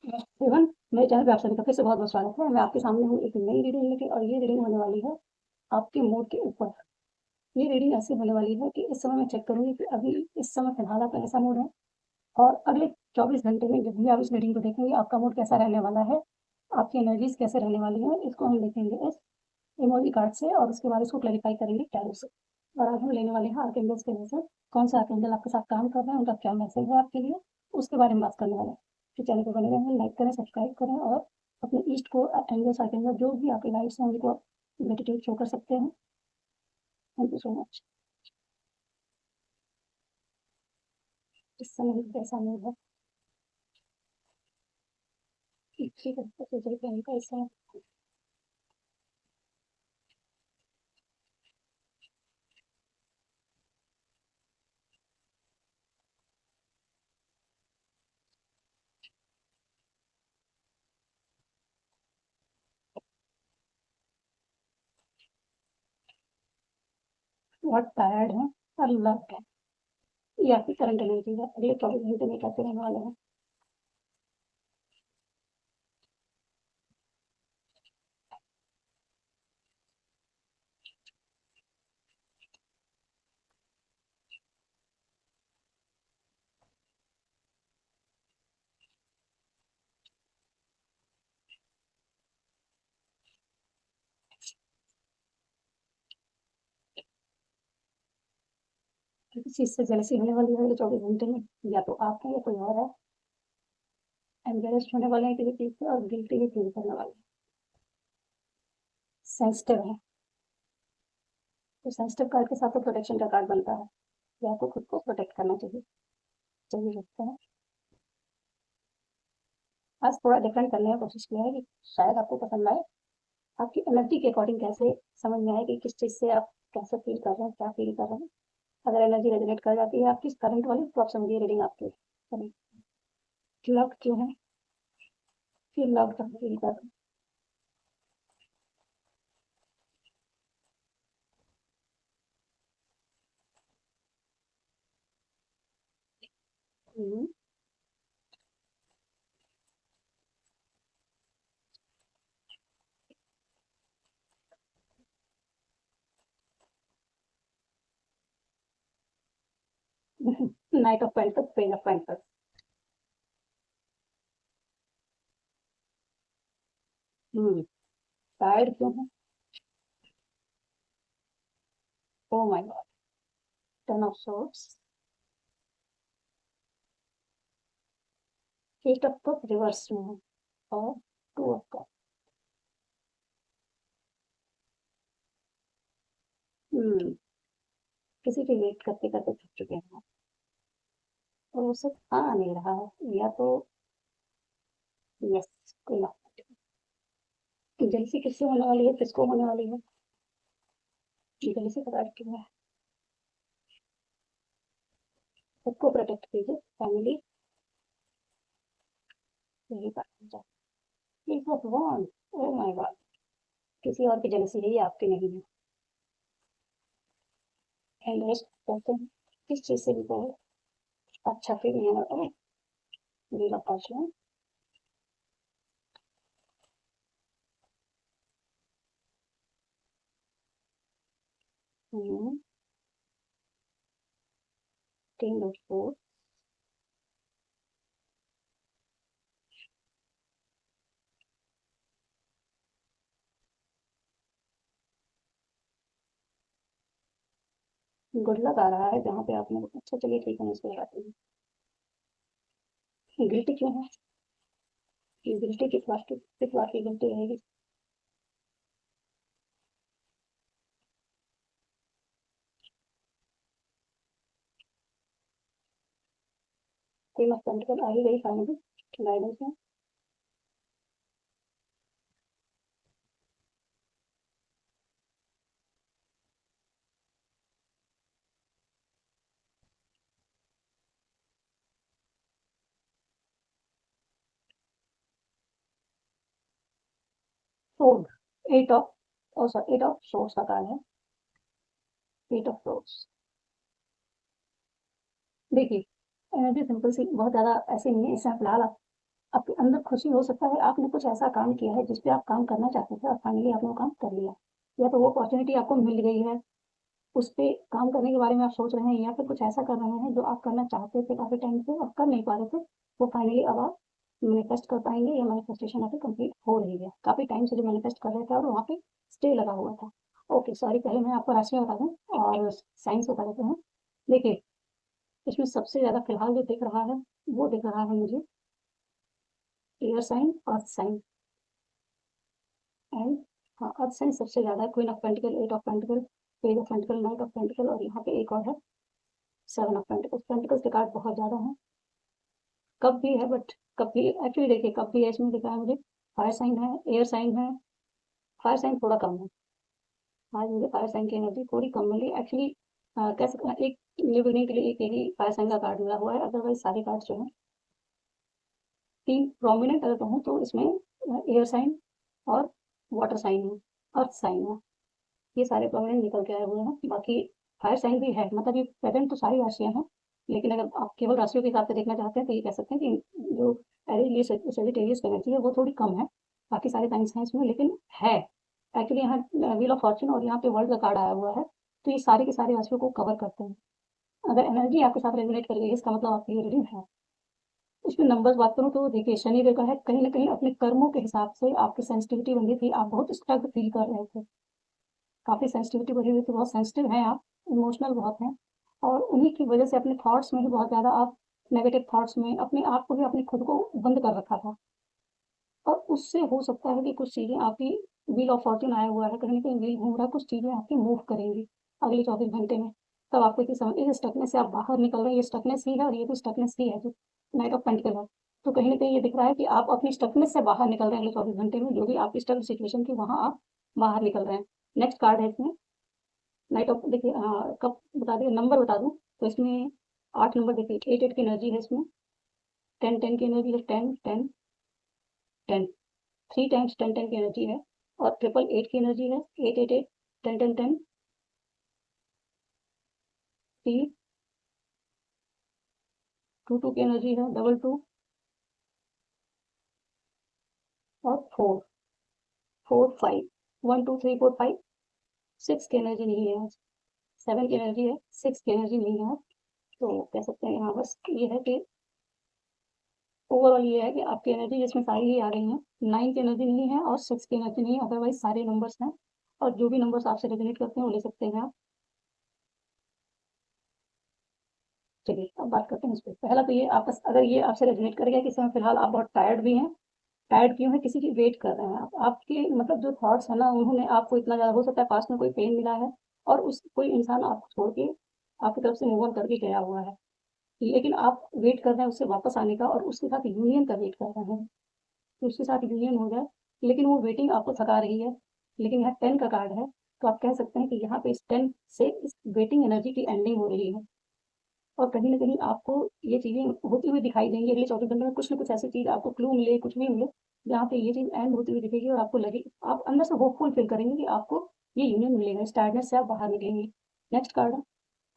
Everyone, मेरे channel पे आप सभी का फिर से बहुत बहुत स्वागत है। मैं आपके सामने हूँ एक नई रीडिंग लेके, और ये रीडिंग होने वाली है आपके मूड के ऊपर। ये रीडिंग ऐसी होने वाली है कि इस समय मैं चेक करूंगी कि अभी इस समय फिलहाल आपका कैसा मूड है, और अगले 24 घंटे में जब भी आप इस रीडिंग को देखेंगे आपका मूड कैसा रहने वाला है, आपकी एनर्जीज कैसे रहने वाली है, इसको हम देखेंगे इस इमोजी कार्ड से, और उसके बाद इसको क्लैरिफाई करेंगे टैरो से। और आज हम लेने वाले हैं आर्कएंजल्स के मैसेज। कौन सा आर्कएंजल आपके साथ काम कर रहे हैं, उनका क्या मैसेज है आपके लिए, उसके बारे में बात करने वाले हैं। तो चैनल को बने रहें, लाइक करें, सब्सक्राइब करें, और अपने ईस्ट को एंजल्स आर्कएंजल जो भी आपकी लाइफ से उनको ग्रेटिट्यूड शो कर सकते हैं। Thank you so much. इस समय कैसा मूड है, ठीक है, तो सोचिए कि उनका इस समय बहुत टायर्ड है और लव्ड है। ये आपकी करंट एनर्जी है, अगले 24 घंटे में कैसे रहने वाले हैं। किस चीज से जेलसी होने वाली है अगले 24 घंटे में, या तो आप हैं या कोई और है। एम्बेरस्ड होने वाले हैं किसी चीज से, और गिल्टी भी फील करने वाले हैं। सेंसिटिव है, तो सेंसिटिव कार्ड के साथ तो प्रोटेक्शन का कार्ड बनता है, या आपको खुद को प्रोटेक्ट करना चाहिए। चाहिए रखते हैं। आज थोड़ा डिफरेंट करने की कोशिश किया है कि शायद आपको पसंद आए। आपकी एनर्जी के अकॉर्डिंग कैसे समझ में आए कि किस चीज़ से आप कैसे फील कर रहे हैं, क्या फील कर रहे हैं। अगर एनर्जी रेजोनेट कर जाती है आपकी करंट वाली, तो आप समझिए रीडिंग आपकी लव्ड क्यों है, फिर लव्ड का फील कर रहे हैं। Knight of pentacles, page of pentacles. Tired क्यों है। Oh my god, ten of swords, eight of cup reversed में है, और टू ऑफ कप। हम्म किसी की वेट करते करते थक चुके हैं, और वो सब आ नहीं रहा है, या तो यस, कोई बात नहीं। जल्दी किससे होने वाली है, किसको होने वाली है, जल्दी से पता क्यों है। खुद को प्रोटेक्ट कीजिए, फैमिली, यही बात हो जाए। It was one, oh my god, किसी और की जेलसी है, ये आपकी नहीं है। एंड रेस्ट करते हैं, किस चीज से भी बहुत अच्छा फील नहीं होता है। Wheel of fortune, king of force, good luck आ रहा है जहाँ पे आपने, अच्छा चलिए ठीक है, मैं इसको लगाती हूँ। गिल्टी क्यों है, गिल्टी किस बात की गिल्टी रहेगी। कोई मत कंट्रोल आ ही गई फाइनली गाइडेंस में। Sword, eight of, oh sorry, eight of swords का कार्ड है। एट ऑफ सोर्ड्स, देखिए एनर्जी सिंपल सी, बहुत ज़्यादा ऐसी नहीं है, इसमें फिलहाल आप आपके अंदर खुशी हो सकता है आपने कुछ ऐसा काम किया है जिस पे आप काम करना चाहते थे और फाइनली आपने वो काम कर लिया। या तो वो अपॉर्च्युनिटी आपको मिल गई है, उस पे काम करने के बारे में आप सोच रहे हैं या फिर कुछ ऐसा कर रहे हैं जो आप करना चाहते थे काफ़ी टाइम से और कर नहीं पा रहे थे, वो फाइनली अब आप मैनिफेस्ट कर पाएँगे या मैनिफेस्टेशन आपकी कंप्लीट हो रही है। काफ़ी टाइम से जो मैनिफेस्ट कर रहे थे और वहाँ पे स्टे लगा हुआ था। ओके, सॉरी, पहले मैं आपको राशियाँ बता दूँ और साइंस बता देते हैं। देखिए, इसमें सबसे ज़्यादा फिलहाल जो दिख रहा है, वो दिख रहा है मुझे air sign, earth sign and हाँ, अर्थ साइन सबसे ज़्यादा है। Queen of pentacle, eight of pentacle, page of pentacle, knight of pentacle और यहाँ पे एक और है सेवन ऑफ पेंटिकल्स। पेंटिकल्स के कार्ड बहुत ज़्यादा हैं। कप भी है बट कप भी एक्चुअली देखिए कप भी है इसमें दिख रहा है मुझे। फायर साइन है, एयर साइन है, फायर साइन थोड़ा कम है। आज मुझे फायर साइन की एनर्जी थोड़ी कम मिली एक्चुअली। कह सकते हैं एक न्यू बिगनिंग के लिए एक यही फायर साइन का कार्ड मिला हुआ है, अदरवाइज सारे कार्ड जो हैं तीन प्रोमिनेंट अगर कहूँ तो इसमें एयर साइन और वाटर साइन है, अर्थ साइन है, ये सारे प्रोमिनेंट निकल के आए हुए हैं। बाकी फायर साइन भी है, मतलब ये प्रेजेंट तो सारी राशियाँ हैं, लेकिन अगर आप केवल राशियों के हिसाब से देखना चाहते हैं तो ये कह सकते हैं कि जो एरीज सजिटेरियस की एनर्जी है वो थोड़ी कम है। बाकी सारे साइंस हैं इसमें लेकिन है। एक्चुअली यहाँ व्हील ऑफ फॉर्च्यून और यहाँ पे वर्ल्ड का कार्ड आया हुआ है, तो ये सारे के सारे राशियों को कवर करते हैं। अगर एनर्जी आपके साथ रेजोनेट कर गई है इसका मतलब आपकी ये रीडिंग है। इसमें नंबर्स बात करूँ तो देखिए शनिदेव का है, कहीं न कहीं अपने कर्मों के हिसाब से आपकी सेंसिटिविटी बन गई थी, आप बहुत स्ट्रक फील कर रहे थे। काफ़ी सेंसिटिविटी बढ़ी हुई थी, बहुत सेंसिटिव हैं आप, इमोशनल बहुत हैं और उन्हीं की वजह से अपने थॉट्स में ही बहुत ज़्यादा आप नेगेटिव थॉट्स में अपने आप को ही अपने खुद को बंद कर रखा था। और उससे हो सकता है कि कुछ चीज़ें आपकी व्हील ऑफ फॉर्च्यून आया हुआ है, कहीं न कहीं व्हील घूम रहा है, कुछ चीज़ें आपकी मूव करेंगी अगले 24 घंटे में। तब आपको ये समझ इस स्टकनेस से आप बाहर निकल रहे हैं, ये स्टकनेस ही है और ये भी स्टकनेस ही है जो नाइट ऑफ पेंटिकल है। तो कहीं न कहीं ये दिख रहा है कि आप अपनी स्टकनेस से बाहर निकल रहे हैं अगले 24 घंटे में, जो भी आपकी स्टक सिचुएशन थी वहाँ आप बाहर निकल रहे हैं। नेक्स्ट कार्ड है इसमें नाइट ऑफ देखिए कब बता दें नंबर बता दूँ तो इसमें 8 नंबर देखिए 8-8 की एनर्जी है इसमें, 10-10 की एनर्जी है, 10-10-10 3 टाइम्स 10-10 की एनर्जी है और 888 की एनर्जी है, 888 10-10-10 3 2-2 की एनर्जी है, 2-2 और 4 4-5 1 2 3 4 5 6 की एनर्जी नहीं है आज, 7 की एनर्जी है, 6 की एनर्जी नहीं है आज। तो कह सकते हैं यहाँ बस ये है कि ओवरऑल ये है कि आपकी एनर्जी जिसमें सारी ही आ रही हैं, 9 की एनर्जी नहीं है और 6 की एनर्जी नहीं है, अदरवाइज सारे नंबर्स हैं और जो भी नंबर्स आपसे रेजोनेट करते हैं वो ले सकते हैं आप। चलिए अब बात करते हैं इस पे। पहला तो ये आपस अगर ये आपसे रेजोनेट कर गया कि इस समय फिलहाल आप बहुत टायर्ड भी हैं, टायर्ड क्यों हैं? किसी की वेट कर रहे हैं आप। आपके मतलब जो थॉट्स हैं ना उन्होंने आपको इतना ज़्यादा हो सकता है पास्ट में कोई पेन मिला है और उस कोई इंसान आपको छोड़ के आपकी तरफ से मूव ऑन करके गया हुआ है। लेकिन आप वेट कर रहे हैं उससे वापस आने का और उसके साथ यूनियन का वेट कर रहे हैं। कि उसके साथ यूनियन हो जाए, लेकिन वो वेटिंग आपको थका रही है। लेकिन यहाँ 10 का कार्ड है, तो आप कह सकते हैं कि यहाँ पे इस 10 से इस वेटिंग एनर्जी की एंडिंग हो रही है और कहीं न कहीं आपको ये चीज़ें होती हुई दिखाई देंगी अगले 24 घंटे में कुछ न कुछ ऐसी चीज़ आपको क्लू मिले, कुछ भी मिले, जहाँ पे ये चीज़ एंड होती हुई दिखेगी और आपको लगे आप अंदर से होपफुल फ़ील करेंगे कि आपको ये यूनियन मिलेगा, इस टायर्डनेस से आप बाहर निकलेंगे। नेक्स्ट कार्ड है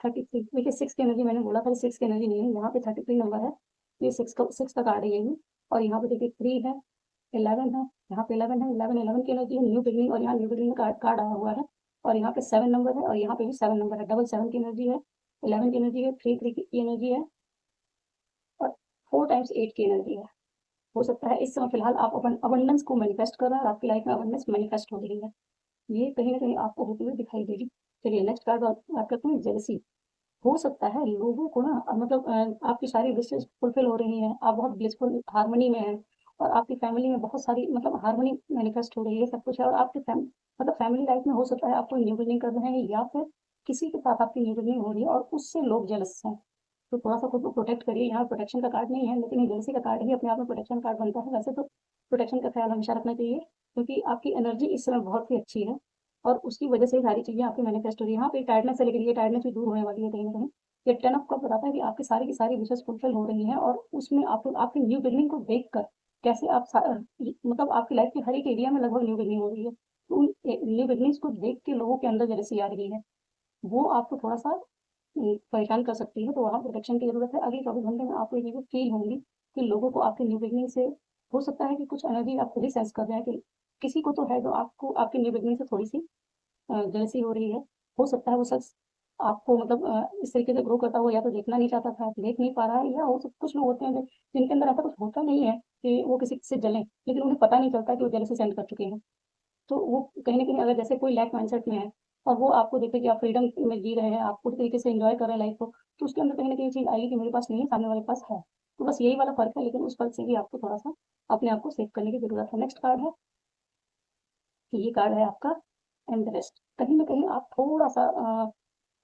33 देखिए 6 की एनर्जी मैंने बोला था 6 की एनर्जी नहीं है, यहाँ पे 33 नंबर है, तो ये 6 का कार्ड है ये भी और यहाँ पे देखिए 3 है, 11 है, यहाँ पे 11 है, 11 की एनर्जी है, न्यू बिगिनिंग और यहाँ न्यू बिगिनिंग का कार्ड आया हुआ है और यहाँ पे 7 नंबर है और यहाँ पे भी 7 नंबर है, डबल 7 की एनर्जी है, 11 की एनर्जी है, 3 की एनर्जी है और 4 टाइम्स 8 की एनर्जी है। हो सकता है इस समय फिलहाल आप अबंडेंस को मैनिफेस्ट कर रहे हैं और आपकी लाइफ में अबंडेंस मैनिफेस्ट हो रही है। ये कहीं न कहीं आपको होती हुई दिखाई देगी। चलिए नेक्स्ट कार्ड बात करते हैं जेलसी। हो सकता है लोगों को ना मतलब आपकी सारी विशेज़ फुलफ़िल हो रही हैं, आप बहुत ब्लिसफुल हार्मनी में हैं और आपकी फैमिली में बहुत सारी मतलब हार्मनी मैनिफेस्ट हो रही है, सब कुछ है और आपकी मतलब फैमिली लाइफ़ में हो सकता है आप कोई न्यू बिगिनिंग कर रहे हैं या फिर किसी के साथ आपकी न्यू बिगिनिंग हो रही है और उससे लोग जेलस हैं। तो थोड़ा-सा खुद को प्रोटेक्ट करिए, यहाँ प्रोटेक्शन का कार्ड नहीं है, लेकिन ये जेलसी का कार्ड ही अपने आप में प्रोटेक्शन कार्ड बनता है। वैसे तो प्रोटेक्शन का ख़्याल हमेशा रखना चाहिए, क्योंकि आपकी एनर्जी इस समय बहुत ही अच्छी है और उसकी वजह से ये सारी चीज़ें आपकी मैनिफेस्ट हो रही हैं। यहाँ पे टायर्डनेस है, लेकिन ये टायर्डनेस भी दूर होने वाली है कहीं न कहीं। ये 10 ऑफ कप बताता है कि आपकी सारी की सारी विशेज़ फुलफ़िल हो रही हैं और उसमें आपको आपकी न्यू बिगिनिंग को देखकर कैसे आप मतलब आपकी लाइफ़ के हर एक एरिया में लगभग न्यू बिगिनिंग हो रही है। तो उन न्यू बिगिनिंग्स को देख के लोगों के अंदर जेलसी आ रही है। वो आपको थोड़ा-सा परेशान कर सकती है, तो वहाँ प्रोटेक्शन की ज़रूरत है। अगले 24 घंटे में आपको ये चीज़ें फ़ील होंगी कि लोगों को आपकी न्यू बिगिनिंग से हो सकता है कि कुछ एनर्जी आप खुद ही सेंस कर रहे हैं कि किसी को तो है जो आपको आपके न्यू बिगिनिंग से थोड़ी-सी जेलसी हो रही है। हो सकता है वो शख्स आपको मतलब इस तरीके से ग्रो करता हुआ या तो देखना नहीं चाहता था, देख नहीं पा रहा है, या हो सक कुछ लोग होते हैं जो जिनके अंदर ऐसा कुछ होता नहीं है कि वो किसी से जलें, लेकिन उन्हें पता नहीं चलता कि वो जेलसी सेंड कर चुके हैं। तो वो कहीं न कहीं अगर जैसे कोई लैक माइंडसेट में है और वो आपको देखे कि आप फ्रीडम में जी रहे हैं, आप पूरी तरीके से एन्जॉय कर रहे हैं लाइफ़ को, तो उसके अंदर कहीं न कहीं ये चीज़ आएगी कि मेरे पास नहीं है, सामने वाले के पास है। तो बस यही वाला फ़र्क है, लेकिन उस फ़र्क से भी आपको थोड़ा-सा अपने आप को सेव करने की ज़रूरत है। नेक्स्ट कार्ड है, कि ये कार्ड है आपका एम्बैरेस्ड। कहीं न कहीं आप थोड़ा-सा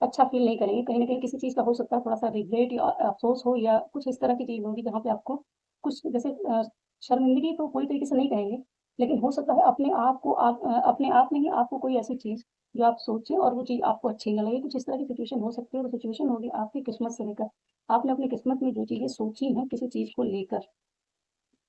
अच्छा फ़ील नहीं करेंगे, कहीं न कहीं किसी चीज़ का हो सकता है थोड़ा-सा रिग्रेट या अफ़सोस हो, या कुछ इस तरह की चीज़ होगी जहाँ पे आपको कुछ जैसे शर्मिंदगी तो पूरी तरीके से नहीं कहेंगे, लेकिन हो सकता है अपने आप में ही आपको कोई ऐसी चीज़ जो आप सोचें और वो चीज़ आपको अच्छी ना लगे, कुछ इस तरह की सिचुएशन हो सकती है, और सिचुएशन होगी आपकी किस्मत से लेकर। आपने अपनी किस्मत में जो चीज़ें सोची हैं किसी चीज़ को लेकर,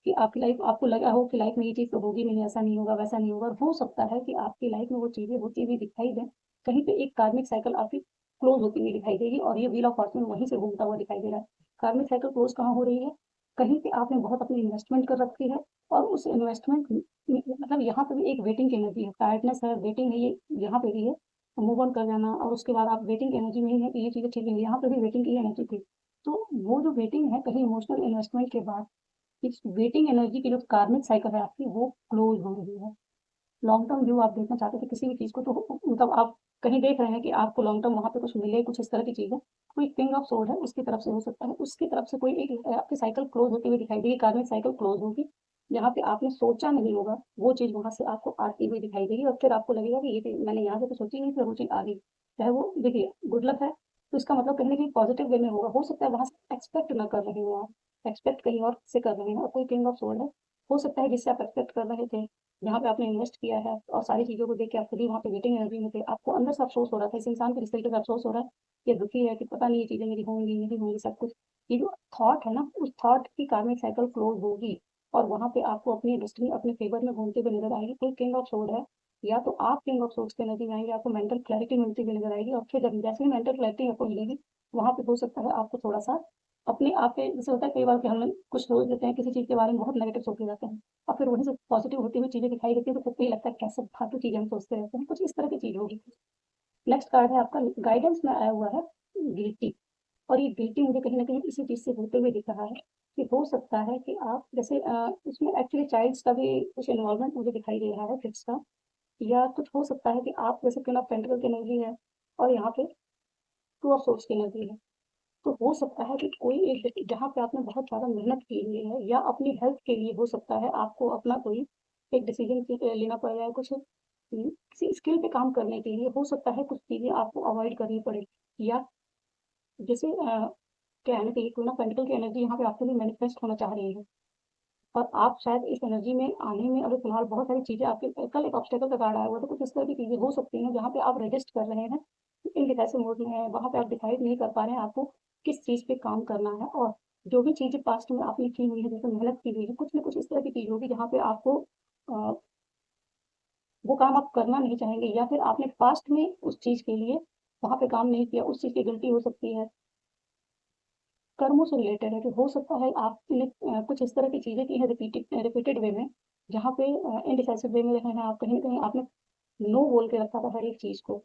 कि आपकी लाइफ आपको लगा हो कि लाइफ में ये चीज़ तो होगी नहीं, ऐसा नहीं होगा, वैसा नहीं होगा, और हो सकता है कि आपकी लाइफ में वो चीज़ें होती हुई दिखाई दें। कहीं पे एक कार्मिक साइकिल आपकी क्लोज़ होती हुई दिखाई देगी, और ये व्हील ऑफ फॉर्च्यून वहीं से घूमता हुआ दिखाई दे रहा है। कार्मिक साइकिल क्लोज़ कहाँ हो रही है? कहीं पे आपने बहुत अपनी इन्वेस्टमेंट कर रखी है, और उस इन्वेस्टमेंट मतलब यहाँ पे भी एक वेटिंग की एनर्जी है, टायर्डनेस है, वेटिंग है, ये यहाँ पे भी है। मूव ऑन कर जाना, और उसके बाद आप वेटिंग की एनर्जी में ही है कि ये चीज़ें ठीक नहीं, यहाँ पे भी वेटिंग की एनर्जी थी। तो वो जो वेटिंग है कहीं इमोशनल इन्वेस्टमेंट के बाद इस वेटिंग एनर्जी की जो कार्मिक साइकिल है आपकी वो क्लोज हो रही है। लॉन्ग टर्म व्यू आप देखना चाहते थे किसी भी चीज़ को, तो मतलब आप कहीं देख रहे हैं कि आपको लॉन्ग टर्म वहाँ पे कुछ मिले, कुछ इस तरह की चीज़ है। कोई किंग ऑफ सोर्ड है, उसकी तरफ से हो सकता है, उसकी तरफ से कोई एक आपकी साइकिल क्लोज होती हुई दिखाई देगी, कार्मिक साइकिल क्लोज होगी। जहाँ पे आपने सोचा नहीं होगा, वो चीज़ वहाँ से आपको आती हुई दिखाई देगी, और फिर आपको लगेगा कि ये चीज़ मैंने यहाँ से तो सोची नहीं थी, और वो चीज़ आ गई। चाहे वो देखिए गुड लक है, तो इसका मतलब कहीं न कहीं पॉज़िटिव वे में होगा। हो सकता है वहाँ से एक्सपेक्ट ना कर रहे हो आप, एक्सपेक्ट कहीं और से कर रहे हैं, और कोई किंग ऑफ सोर्ड है। हो सकता है जिससे आप एक्सपेक्ट कर रहे थे, जहाँ पे आपने इन्वेस्ट किया है और सारी चीज़ों को देख के आप खुद ही वहाँ पे वेटिंग एनर्जी में थे, आपको अंदर से अफ़सोस हो रहा था, इस इंसान को जिस तरीके से अफ़सोस हो रहा है, ये दुखी है कि पता नहीं ये चीज़ें मेरी होंगी, नहीं होंगी, सब कुछ। ये जो थॉट है ना, उस थॉट की कार्मिक साइकिल क्लोज़ होगी, और वहाँ पे आपको अपनी डेस्टिनी अपने फ़ेवर में घूमते हुए नज़र आएगी। कोई किंग ऑफ सोर्ड है, या तो आप किंग ऑफ सोर्ड्स की एनर्जी में आएँगे, आपको मेंटल क्लैरिटी मिलती हुई नज़र आएगी, और फिर जब जैसे ही मेंटल क्लैरिटी आपको मिलेगी, वहाँ पे हो सकता है आपको थोड़ा-सा अपने आप पे, जैसे होता है कई बार कि हम कुछ सोच लेते हैं किसी चीज़ के बारे में, बहुत नेगेटिव सोचने जाते हैं। और फिर वहीं से पॉज़िटिव होती हुई चीज़ें दिखाई देती हैं, तो खुद को ही लगता है कैसे फालतू चीज़ें हम सोचते रहते हैं, कुछ इस तरह की चीज़ होगी। नेक्स्ट कार्ड है आपका गाइडेंस में आया हुआ है गिल्टी, और ये गिल्टी मुझे कहीं न कहीं इसी चीज़ से होते हुए दिख रहा है कि हो सकता है कि आप जैसे इसमें एक्चुअली चाइल्ड्स का भी कुछ इन्वॉल्वमेंट मुझे दिखाई दे रहा है किड्स का, या कुछ हो सकता है कि आप जैसे क्वीन ऑफ पेंटिकल की एनर्जी है, और यहाँ पे टू ऑफ सोर्ड्स की एनर्जी है। तो हो सकता है कि कोई एक जहाँ पे आपने बहुत ज़्यादा मेहनत की हुई है, या अपनी हेल्थ के लिए हो सकता है आपको अपना कोई एक डिसीजन लेना पड़ जाए, कुछ किसी स्किल पे काम करने के लिए हो सकता है कुछ चीज़ें आपको अवॉइड करनी पड़े, या जैसे क्या है ना कि क्वीन ऑफ पेंटिकल की एनर्जी यहाँ पे आपके लिए मैनिफेस्ट होना चाह रही है, और आप शायद इस एनर्जी में आने में अभी फिलहाल बहुत सारी चीज़ें आपके कल एक ऑब्स्टेकल का कार्ड आया हुआ था, कुछ इस तरह की चीज़ें हो सकती हैं जहाँ पे आप रेजिस्ट कर रहे हैं, इनडिसाइसिव मोड में हैं, वहाँ पे आप डिसाइड नहीं कर पा रहे हैं आपको किस चीज़ पे काम करना है, और जो भी चीज़ें पास्ट में आपने की हुई है, जैसे मेहनत की हुई है, कुछ न कुछ इस तरह की चीज़ होगी जहाँ पे आपको अ, वो काम आप करना नहीं चाहेंगे, या फिर आपने पास्ट में उस चीज़ के लिए वहाँ पे काम नहीं किया, उस चीज़ की गिल्टी हो सकती है। कर्मों से रिलेटेड है कि हो सकता है आपने कुछ इस तरह की चीज़ें की हैं रिपीटेड वे में, जहाँ पे इनडिसाइसिव वे में रहे हैं आप, कहीं न कहीं आपने नो बोल के रखा था हर एक चीज़ को।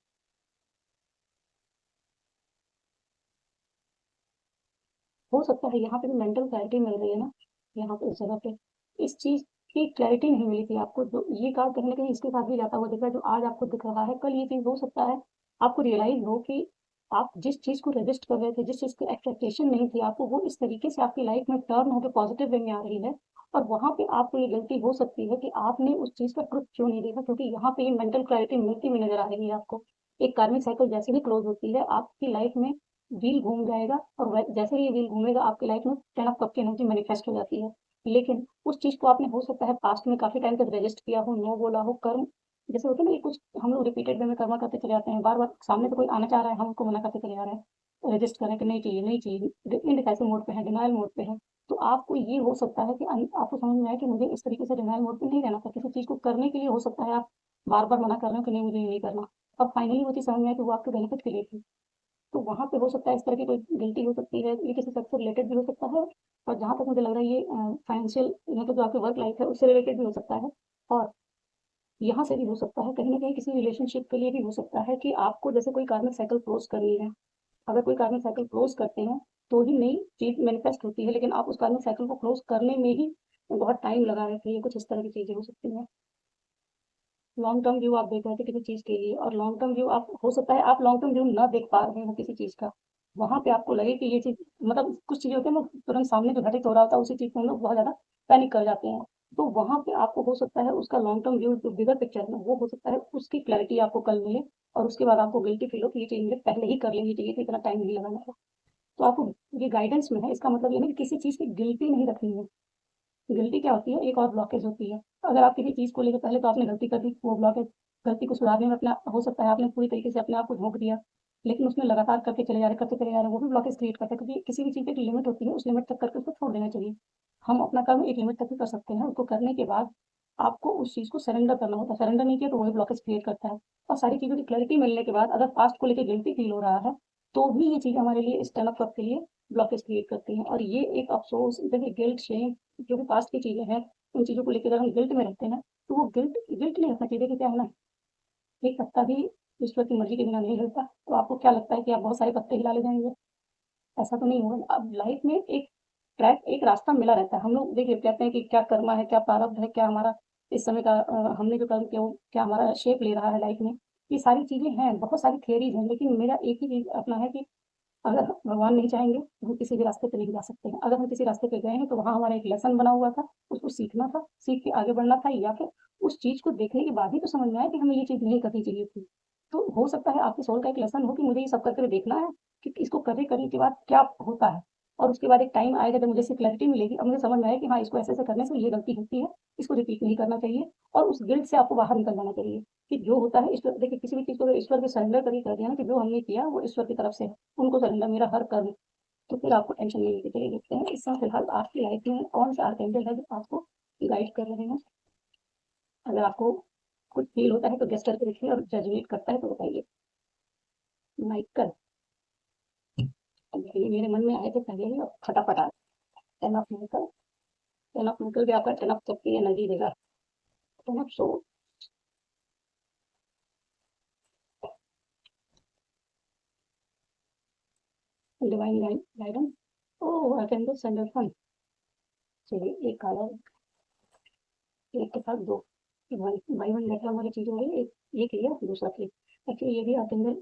हो सकता है यहाँ पे भी मेंटल क्लैरिटी मिल रही है ना, यहाँ पे इस जगह पे, इस चीज़ की क्लैरिटी नहीं मिली थी आपको, जो ये कार्ड कहीं न कहीं इसके साथ भी जाता हुआ दिख रहा है, जो आज आपको दिख रहा है, कल ये चीज़ हो सकता है आपको रियलाइज़ हो कि आप जिस चीज़ को रेजिस्ट कर रहे थे, जिस चीज़ की एक्सपेक्टेशन नहीं थी आपको, वो इस तरीके से आपकी लाइफ़ में टर्न होके पॉज़िटिव वे में आ रही है, और वहाँ पे आपको ये गलती हो सकती है कि आपने उस चीज़ का ट्रुथ क्यों नहीं देखा, क्योंकि यहाँ पे ये मेंटल क्लैरिटी मिलती हुई नज़र आ रही है आपको। एक कार्मिक साइकिल जैसे ही क्लोज़ होती है, आपकी लाइफ़ में व्हील घूम जाएगा, और जैसे ही ये व्हील घूमेगा आपकी लाइफ में 10 ऑफ कप की एनर्जी मैनिफेस्ट हो जाती है। लेकिन उस चीज़ को आपने हो सकता है पास्ट में काफ़ी टाइम तक रेजिस्ट किया हो, नो बोला हो, कर्म जैसे होता है ना कि कुछ हम लोग रिपीटेड वे में कर्मा करते चले जाते हैं, बार-बार सामने से कोई आना चाह रहा है, हम उसको मना करते चले जा रहे हैं, रेजिस्ट कर रहे हैं कि नहीं चाहिए, नहीं चाहिए, इनडिसाइसिव मोड पे हैं, डिनायल मोड पे हैं। तो आपको ये हो सकता है कि आपको समझ में आए कि मुझे इस तरीके से डिनायल मोड पे नहीं रहना था, किसी चीज़ को करने के लिए हो सकता है आप बार-बार मना कर रहे हो कि नहीं मुझे ये नहीं करना, और फाइनली वो चीज़ समझ में आई कि वो आपके बेनिफिट के लिए थी। तो वहाँ पे हो सकता है इस तरह की कोई गिल्टी हो सकती है, ये किसी सेक्स से रिलेटेड भी हो सकता है, और जहाँ तक मुझे लग रहा है ये फाइनेंशियल मतलब जो आपकी वर्क लाइफ है उससे रिलेटेड भी हो सकता है, और यहाँ से भी हो सकता है, कहीं न कहीं किसी रिलेशनशिप के लिए भी हो सकता है कि आपको जैसे कोई कार्मिक साइकिल क्लोज़ करनी है, अगर कोई कार्मिक साइकिल क्लोज़ करते हैं, तो ही नई चीज़ मैनिफेस्ट होती है, लेकिन आप उस कार्मिक साइकिल को क्लोज़ करने में ही बहुत टाइम लगा रहे थे, ये कुछ इस तरह की चीज़ें हो सकती हैं। लॉन्ग टर्म व्यू आप देख रहे थे किसी चीज़ के लिए, और लॉन्ग टर्म व्यू आप हो सकता है आप लॉन्ग टर्म व्यू ना देख पा रहे हो किसी चीज़ का। वहाँ पे आपको लगे कि ये चीज़ मतलब कुछ चीज़ें होती हैं ना तुरंत सामने जो घटित हो रहा होता है उसी चीज़ में हम लोग बहुत ज़्यादा पैनिक कर जाते हैं। तो वहाँ पे आपको हो सकता है उसका लॉन्ग टर्म व्यू जो बिगर पिक्चर है ना वो हो सकता है उसकी क्लैरिटी आपको कल मिले, और उसके बाद आपको गिल्टी फील हो कि ये चीज़ मुझे पहले ही कर लेनी चाहिए थी, इतना टाइम नहीं लगाना था। तो आपको ये गाइडेंस में है, इसका मतलब ये नहीं कि किसी चीज़ की गिल्टी नहीं रखनी है। गिल्टी क्या होती है, एक और ब्लॉकेज होती है। अगर आप किसी चीज़ को लेकर पहले तो आपने गलती कर दी, वो ब्लॉकेज गलती को सुधारने में अपना हो सकता है आपने पूरी तरीके से अपने आप को झोंक दिया, लेकिन उसमें लगातार करते चले जा रहे करते चले जा रहे, वो भी ब्लॉकेज क्रिएट करता है, क्योंकि किसी भी चीज़ की एक लिमिट होती है, उस लिमिट तक करके उसको छोड़ देना चाहिए। हम अपना काम एक लिमिट तक ही कर सकते हैं, उसको करने के बाद आपको उस चीज़ को सरेंडर करना होता है, सरेंडर नहीं किया तो वही ब्लॉकेज क्रिएट करता है। और सारी चीज़ों की क्लैरिटी मिलने के बाद अगर पास्ट को लेकर गिल्टी फील हो रहा है, तो भी ये चीज़ हमारे लिए स्टैंड अप के लिए ब्लॉकेज क्रिएट करती हैं, और ये एक अफसोस देखिए गिल्ट शेम जो भी पास्ट की चीज़ें हैं उन चीज़ों को लेकर अगर हम गिल्ट में रहते हैं, तो वो गिल्ट गिल्ट नहीं रखना चाहिए। देखिए क्या है ना, एक पत्ता भी ईश्वर की मर्जी के बिना नहीं हिलता। तो आपको क्या लगता है कि आप बहुत सारे पत्ते हिला ले जाएंगे? ऐसा तो नहीं होगा। अब लाइफ में एक ट्रैक एक रास्ता मिला रहता है। हम लोग देखिए कहते हैं कि क्या कर्मा है, क्या प्रारब्ध है, क्या हमारा इस समय का हमने जो कर्म किया वो क्या हमारा शेप ले रहा है लाइफ में। ये सारी चीज़ें हैं, बहुत सारी थियरीज हैं, लेकिन मेरा एक ही चीज़ अपना है कि अगर भगवान नहीं चाहेंगे तो हम किसी भी रास्ते पे नहीं जा सकते हैं। अगर हम किसी रास्ते पे गए हैं तो वहाँ हमारा एक लेसन बना हुआ था, उसको सीखना था, सीख के आगे बढ़ना था, या फिर उस चीज़ को देखने के बाद ही तो समझ में आया कि हमें ये चीज़ नहीं करनी चाहिए थी। तो हो सकता है आपकी सोल का एक लेसन हो कि मुझे ये सब करके देखना है कि इसको करने के बाद क्या होता है, और उसके बाद एक टाइम आएगा जब मुझे इससे क्लैरिटी मिलेगी और मुझे समझ में आएगा कि हाँ इसको ऐसे-ऐसे करने से ये गलती होती है, इसको रिपीट नहीं करना चाहिए, और उस गिल्ट से आपको बाहर निकल जाना चाहिए कि जो होता है ईश्वर देखिए किसी भी चीज़ को अगर ईश्वर पे सरेंडर करके कर दिया ना कि जो हमने किया वो ईश्वर की तरफ से है, उनको सरेंडर मेरा हर कर्म, तो फिर आपको टेंशन नहीं लेनी चाहिए। देखते हैं इस समय फिलहाल आपकी लाइफ में कौन सा आर्कएंजल है जो आपको गाइड कर रहे हैं। अगर आपको कुछ फील होता है तो गेस करके देखिए, और जजमेंट करता है तो बताइए। माइकल, अब ये मेरे मन में आए थे पहले ही और फटाफट आ ten of Michael. Ten of Michael भी आपका टेन ऑफ कप की एनर्जी देगा। Ten of soul, divine guidance, oh archangel Sandalphon. चलिए एक काला, एक के साथ दो, बाई वन गेट वन वाली चीज हो गई। एक ये क्लियर, दूसरा क्लियर। एक्चुअली ये भी आर्कएंजल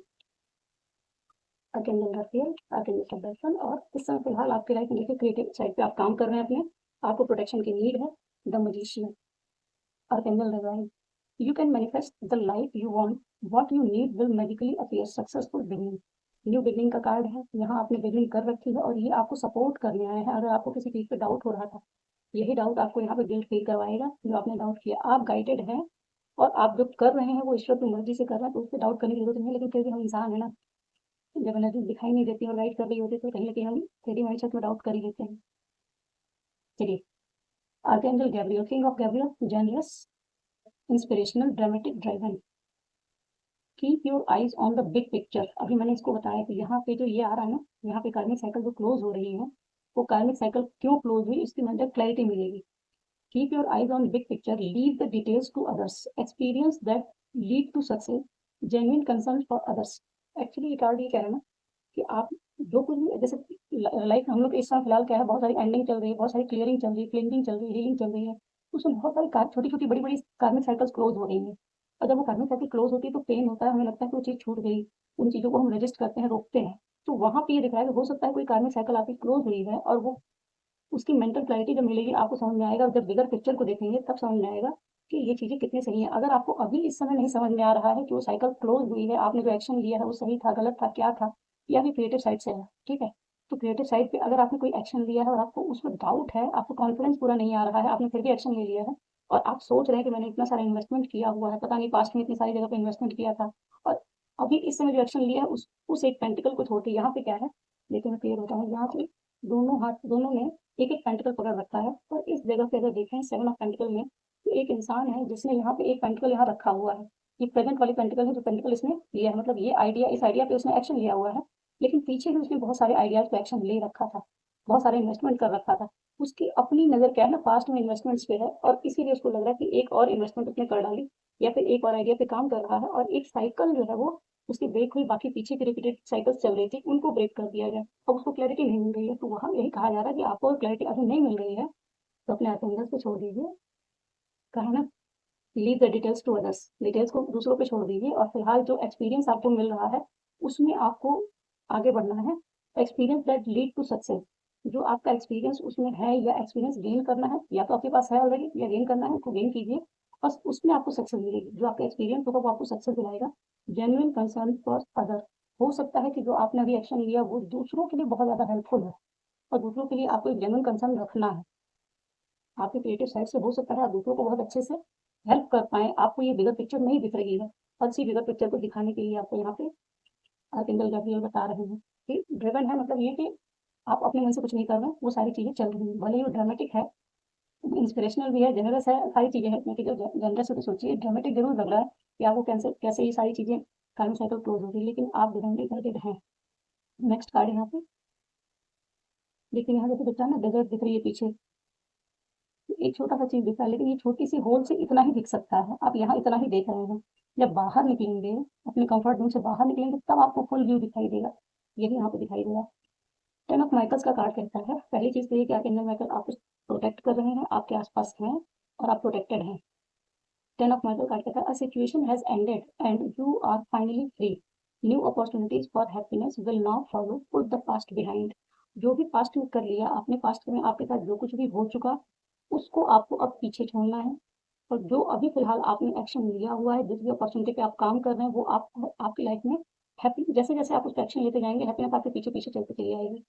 आर्कैंगल राफेल, आर्कैंगल सैंडलसन, और इस समय फिलहाल आपकी लाइफ में देखिए क्रिएटिव साइड पे आप काम कर रहे हैं अपने, आपको प्रोटेक्शन की नीड है। The magician, archangel Raphael, you can manifest the life you want, what you need will magically appear, successful beginning। New beginning का कार्ड है, यहाँ आपने बिगनिंग कर रखी है और ये आपको सपोर्ट करने आए हैं। अगर आपको किसी चीज़ पे डाउट हो रहा था, यही डाउट आपको यहाँ पे गिल्ट फील करवाएगा। जो आपने डाउट किया आप गाइडेड हैं, और आप जो कर रहे हैं वो ईश्वर की मर्जी से कर रहे हैं, तो उस पर डाउट करने की जरूरत नहीं है। लेकिन फिर भी हम इंसान है ना, जब एनर्जी दिखाई नहीं देती और गाइड कर रही होती है तो कहीं ना कहीं हम थ्री माइंडसेट में डाउट कर ही लेते हैं। चलिए, archangel Gabriel, king of Gabriel, generous, inspirational, dramatic, driven. Keep your eyes on the big picture. अभी मैंने इसको बताया कि यहाँ पे जो ये आ रहा है ना, यहाँ पे कार्मिक साइकिल जो क्लोज हो रही है, वो कार्मिक साइकिल क्यों क्लोज हुई इसकी अंदर क्लैरिटी मिलेगी। Keep your eyes on big picture, leave the details to others, experience that lead to success, genuine concern for others. Actually ये कार्ड ये कह रहा है ना कि आप जो कुछ भी जैसे लाइफ हम लोग इस समय फिलहाल क्या है, बहुत सारी एंडिंग चल रही है, बहुत सारी क्लियरिंग चल रही है, क्लिंजिंग चल रही है, हीलिंग चल रही है, उसमें बहुत सारी छोटी छोटी बड़ी बड़ी कार्मिक साइकिल्स क्लोज हो रही है। और जब वो कार्मिक साइकिल क्लोज होती है तो पेन होता है, हमें लगता है कि वो चीज़ छूट गई, उन चीज़ों को हम रजिस्ट करते हैं, रोकते हैं। तो वहाँ पे ये दिख रहा है कि हो सकता है कोई कार्मिक साइकिल आपकी क्लोज हुई है, और वो उसकी मेंटल क्लैरिटी जब मिलेगी आपको समझ में आएगा, जब बिगर पिक्चर को देखेंगे तब समझ में आएगा कि ये चीज़ें कितनी सही है। अगर आपको अभी इस समय नहीं समझ में आ रहा है कि वो साइकिल क्लोज हुई है, आपने जो एक्शन लिया है वो सही था, गलत था, क्या था, या फिर क्रिएटिव साइड से है, ठीक है, तो क्रिएटिव साइड पे अगर आपने कोई एक्शन लिया है और आपको उसमें डाउट है, आपको कॉन्फिडेंस पूरा नहीं आ रहा है, आपने फिर भी एक्शन ले लिया है, और आप सोच रहे हैं कि मैंने इतना सारा इन्वेस्टमेंट किया हुआ है, पता नहीं पास्ट में इतनी सारी जगह पे इन्वेस्टमेंट किया था, और अभी इस समय जो एक्शन लिया है उस एक पेंटिकल को छोड़ के यहाँ पे क्या है, देखिए मैं क्लियर होता हूँ। यहाँ पे दोनों हाथ, दोनों ने एक एक पेंटिकल पकड़ रखा है, और इस जगह पे अगर देखें सेवन ऑफ पेंटिकल में, तो एक इंसान है जिसने यहाँ पे एक पेंटिकल यहाँ रखा हुआ है। ये प्रेजेंट वाली पेंटिकल है जो पेंटिकल इसने लिया है, मतलब ये आइडिया, इस आइडिया पे उसने एक्शन लिया हुआ है। लेकिन पीछे भी उसने बहुत सारे आइडियाज़ पे एक्शन ले रखा था, बहुत सारे इन्वेस्टमेंट कर रखा था। उसकी अपनी नज़र क्या है ना पास्ट में इन्वेस्टमेंट्स पे है और इसीलिए उसको लग रहा है कि एक और इन्वेस्टमेंट उसने कर डाली या फिर एक और आइडिया पे काम कर रहा है और एक साइकिल जो है वो उसकी ब्रेक हुई, बाकी पीछे की रिपीटेड साइकिल्स चल रही थी, उनको ब्रेक कर दिया जाए। अब उसको क्लैरिटी नहीं मिल रही है, तो वहाँ यही कहा जा रहा है कि आपको अगर क्लैरिटी अभी नहीं मिल रही है, तो अपने अटेंडेंस को छोड़ दीजिए। कहा ना, leave the details to others, details को दूसरों पे छोड़ दीजिए और फिलहाल जो एक्सपीरियंस आपको मिल रहा है उसमें आपको आगे बढ़ना है। Experience that lead to success, जो आपका एक्सपीरियंस उसमें है या एक्सपीरियंस गेन करना है, या तो आपके पास है ऑलरेडी या गेन करना है, उसको गेन कीजिए। बस उसमें आपको सक्सेस मिलेगी, जो आपका एक्सपीरियंस होगा वो आपको सक्सेस दिलाएगा। जेन्युइन कंसर्न फॉर अदर, हो सकता है कि जो आपने अभी एक्शन लिया वो दूसरों के लिए बहुत ज़्यादा हेल्पफुल है और दूसरों के लिए आपको एक जेन्युइन कंसर्न रखना है। आपके क्रिएटिव साइड से हो सकता है आप दूसरों को बहुत अच्छे से हेल्प कर पाएँ, आपको ये बिगर पिक्चर नहीं दिख रही है और इसी बिगर पिक्चर को दिखाने के लिए आपको यहाँ पे आर्कएंजल गैब्रियल बता रहे हैं कि ड्रिवन है, मतलब ये कि आप अपने मन से कुछ नहीं कर रहे हैं, वो सारी चीज़ें चल रही हैं। भले ही वो ड्रामेटिक है, इंस्पिरेशनल भी है, जेनरस है, सारी चीज़ें हैं, क्योंकि जो जेनरस है तो सोचिए ड्रामेटिक ज़रूर लग रहा है कि आपको कैसे कैसे ये सारी चीज़ें टाइम साइकिल क्लोज होगी, लेकिन आप डिवाइनली गाइडेड हैं। नेक्स्ट कार्ड यहाँ पे देखिए, यहाँ जैसे दिखता है ना डेजर्ट दिख रही है पीछे, एक छोटा सा चीज दिख रहा है, लेकिन ये छोटी सी होल से इतना ही दिख सकता है, आप यहाँ इतना ही देख रहे हैं। जब बाहर निकलेंगे, अपने कंफर्ट जोन से बाहर निकलेंगे, तब आपको फुल व्यू दिखाई देगा। ये भी यहाँ पे दिखाई देगा। टेन ऑफ माइकल्स का कार्ड कहता है, पहली चीज तो ये कि आर्कएंजल माइकल आपको प्रोटेक्ट कर रहे हैं, आपके आसपास हैं और आप प्रोटेक्टेड हैं। टेन ऑफ माइकल कार्ड कहता है, a situation has ended and you are finally free, new opportunities for happiness will now follow, put the past behind. जो भी पास्ट में कर लिया आपने, पास्ट में आपके साथ जो कुछ भी हो चुका, उसको आपको अब पीछे छोड़ना है। और जो अभी फिलहाल आपने एक्शन लिया हुआ है, जिस भी अपॉर्चुनिटी पे आप काम कर रहे हैं, वो आप आपकी लाइफ में हैप्पी, जैसे जैसे आप उस पर एक्शन लेते जाएंगे, हैप्पीनेस आपके पीछे पीछे चलती चली आएगी,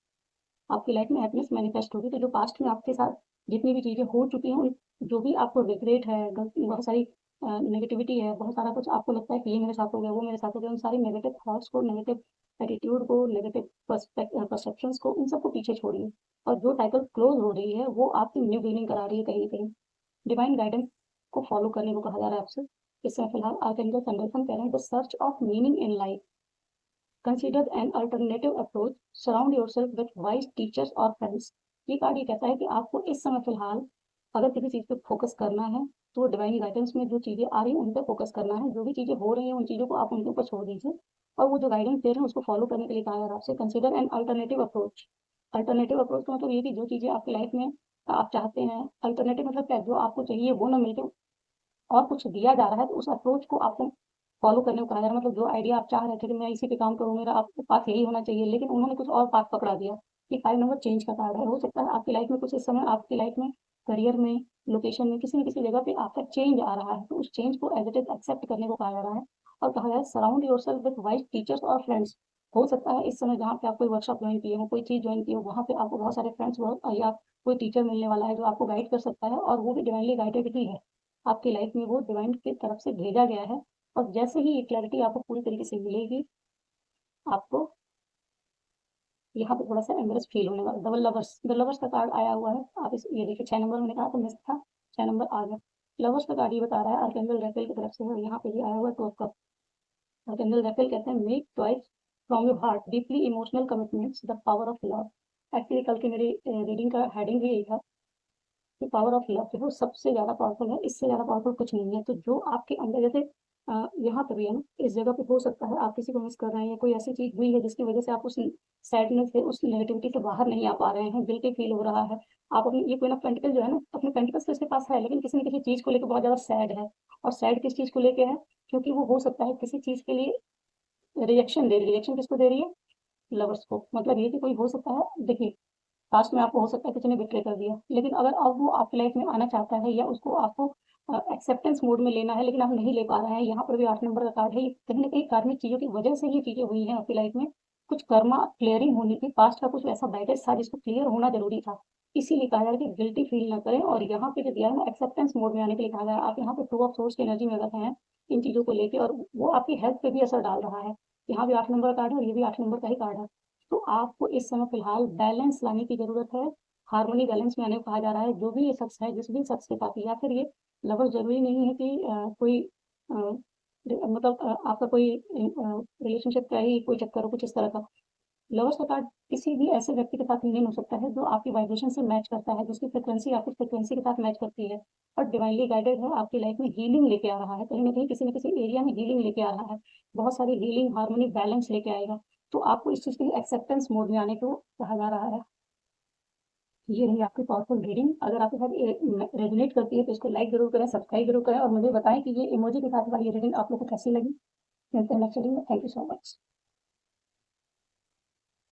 आपकी लाइफ में हैप्पीनेस मैनिफेस्ट होगी। तो जो पास्ट में आपके साथ जितनी भी चीज़ें हो चुकी हैं, जो भी आपको रिग्रेट है, बहुत सारी नेगेटिविटी है, बहुत सारा कुछ आपको लगता है कि ये मेरे साथ हो गया, वो मेरे साथ हो गया, उन सारी नेगेटिव थॉट्स को, नेगेटिव एटीट्यूड को, नेगेटिव परसेप्शंस को, इन सबको पीछे छोड़िए। और जो साइकिल क्लोज हो रही है वो आपकी न्यू बिगिनिंग करा रही है कहीं ना कहीं। डिवाइन गाइडेंस को फॉलो करने को कहा जा रहा है आपसे। इसमें फिलहाल आर्कएंजल सैंडलसन कह रहे हैं, the search of meaning in life, consider an alternative approach, surround yourself with wise teachers और फ्रेंड्स। ये कार्ड ये कहता है कि आपको इस समय फिलहाल अगर किसी चीज़ पे फोकस करना है, तो डिवाइन गाइडेंस में जो चीज़ें आ रही हैं उन पे फोकस करना है, जो भी चीज़ें हो रही हैं उन चीज़ों को आप उनके ऊपर छोड़ दीजिए और वो जो गाइडेंस दे रहे हैं उसको फॉलो करने के लिए कहा जा रहा है आपसे। Consider an alternative approach, alternative approach का मतलब ये कि जो चीज़ें आपकी लाइफ में आप चाहते हैं, अल्टरनेटिव मतलब क्या, जो आपको चाहिए वो ना मिलके और कुछ दिया जा रहा है, तो उस अप्रोच को आपको फॉलो करने को कहा जा रहा है। मतलब जो आइडिया आप चाह रहे थे कि मैं इसी पे काम करूँ, मेरा आपके पास यही होना चाहिए, लेकिन उन्होंने कुछ और पाथ पकड़ा दिया। ये 5 नंबर चेंज का कार्ड है। हो सकता है आपकी लाइफ में कुछ इस समय आपकी लाइफ में, करियर में, लोकेशन में, किसी न किसी जगह पे आपका चेंज आ रहा है, तो उस चेंज को एज इट इज एक्सेप्ट करने को कहा जा रहा है। और कहा जाए surround yourself with wise teachers और फ्रेंड्स। हो सकता है इस समय जहाँ पे आप कोई वर्कशॉप ज्वाइन किए हो, कोई चीज़ ज्वाइन की हो, वहाँ पे आपको बहुत सारे फ्रेंड्स या कोई टीचर मिलने वाला है जो आपको गाइड कर सकता है, और वो भी डिवाइनली गाइडेड ही है। आपकी लाइफ में वो डिवाइन की तरफ से भेजा गया है। और जैसे ही ये क्लैरिटी आपको पूरी तरीके से मिलेगी, आपको यहाँ पे थोड़ा सा एम्बरेस फील होने वाला। डबल लवर्स, द लवर्स का कार्ड आया हुआ है। आप इस ये देखिए 6 नंबर मैंने कहा था मिस था, 6 नंबर आ गया। लवर्स का कार्ड ये बता रहा है आर्कएंजल रैफेल की तरफ से है, यहाँ पे ये आया हुआ है 2 कप। आर्कएंजल रैफेल कहते हैं, make twice from your heart deeply emotional commitments, the power of love. Actually कल की मेरी रीडिंग का हेडिंग भी यही था कि पावर ऑफ लव जो है सबसे ज़्यादा पावरफुल है, इससे ज़्यादा पावरफुल कुछ नहीं है। तो जो आपके अंदर जैसे यहाँ पे भी है ना, इस जगह पे हो सकता है आप किसी को मिस कर रहे हैं, या कोई ऐसी चीज़ हुई है जिसकी वजह से आप उस सैडनेस से, उस नेगेटिविटी से बाहर नहीं आ पा रहे हैं, गिल्टी फील हो रहा है। आप अपनी ये कोई ना पेंटिकल जो है ना, अपने पेंटिकल्स तो इसके पास है, लेकिन किसी न किसी चीज़ को लेकर बहुत ज़्यादा सैड है। और सैड किस चीज़ को लेके है, क्योंकि वो हो सकता है किसी चीज़ के लिए रिएक्शन दे रही है। रिएक्शन किसको दे रही है? लवर्स को। मतलब ये कि कोई हो सकता है, देखिए पास्ट में आपको हो सकता है किसी ने बिट्रे कर दिया, लेकिन अगर अब वो आपकी लाइफ में आना चाहता है या उसको आपको एक्सेप्टेंस मोड में लेना है, लेकिन आप नहीं ले पा रहे हैं। यहाँ पर भी 8 नंबर का कार्ड है, ये कहीं न कहीं कार्मिक चीज़ों की वजह से ये चीज़ें हुई हैं आपकी लाइफ में। कुछ कर्मा क्लियरिंग होनी थी, पास्ट का कुछ ऐसा बैगेज था जिसको क्लियर होना ज़रूरी था। इसीलिए कहा जा रहा है कि गिल्टी फील ना करें, और यहाँ पे जो दिया है ना एक्सेप्टेंस मोड में आने के लिए कहा गया है। आप यहाँ पे 2 ऑफ सोर्स की एनर्जी में अगर हैं इन चीज़ों को लेके, और वो आपकी हेल्थ पे भी असर डाल रहा है। यहाँ भी 8 नंबर का कार्ड है और ये भी 8 नंबर का ही कार्ड है। तो आपको इस समय फिलहाल बैलेंस लाने की ज़रूरत है, हार्मनी बैलेंस में आने को कहा जा रहा है। जो भी ये शख्स है, जिस भी शख्स के साथ, या फिर ये लवर ज़रूरी नहीं है कि कोई मतलब आपका कोई रिलेशनशिप का ही कोई चक्कर हो कुछ इस तरह का। लवर्स का कार्ड किसी भी ऐसे व्यक्ति के साथ रीडिंग हो सकता है जो आपकी वाइब्रेशन से मैच करता है, जिसकी फ्रिक्वेंसी आपकी फ्रिक्वेंसी के साथ मैच करती है और डिवाइनली गाइडेड है, आपकी लाइफ में हीलिंग लेके आ रहा है, कहीं ना कहीं किसी न किसी एरिया में हीलिंग लेके आ रहा है, बहुत सारी हीलिंग, हार्मोनी, बैलेंस लेके आएगा। तो आपको इस चीज़ के लिए एक्सेप्टेंस मोड में आने को कहा जा रहा है। ये रही आपकी पावरफुल रीडिंग। अगर आपके साथ रेजोनेट करती है तो इसको लाइक जरूर करें, सब्सक्राइब जरूर करें और मुझे बताएं कि ये इमोजी के साथ वाली रीडिंग आप लोग को कैसी लगी। मिलते हैं नेक्स्ट वीडियो में। Thank you so much.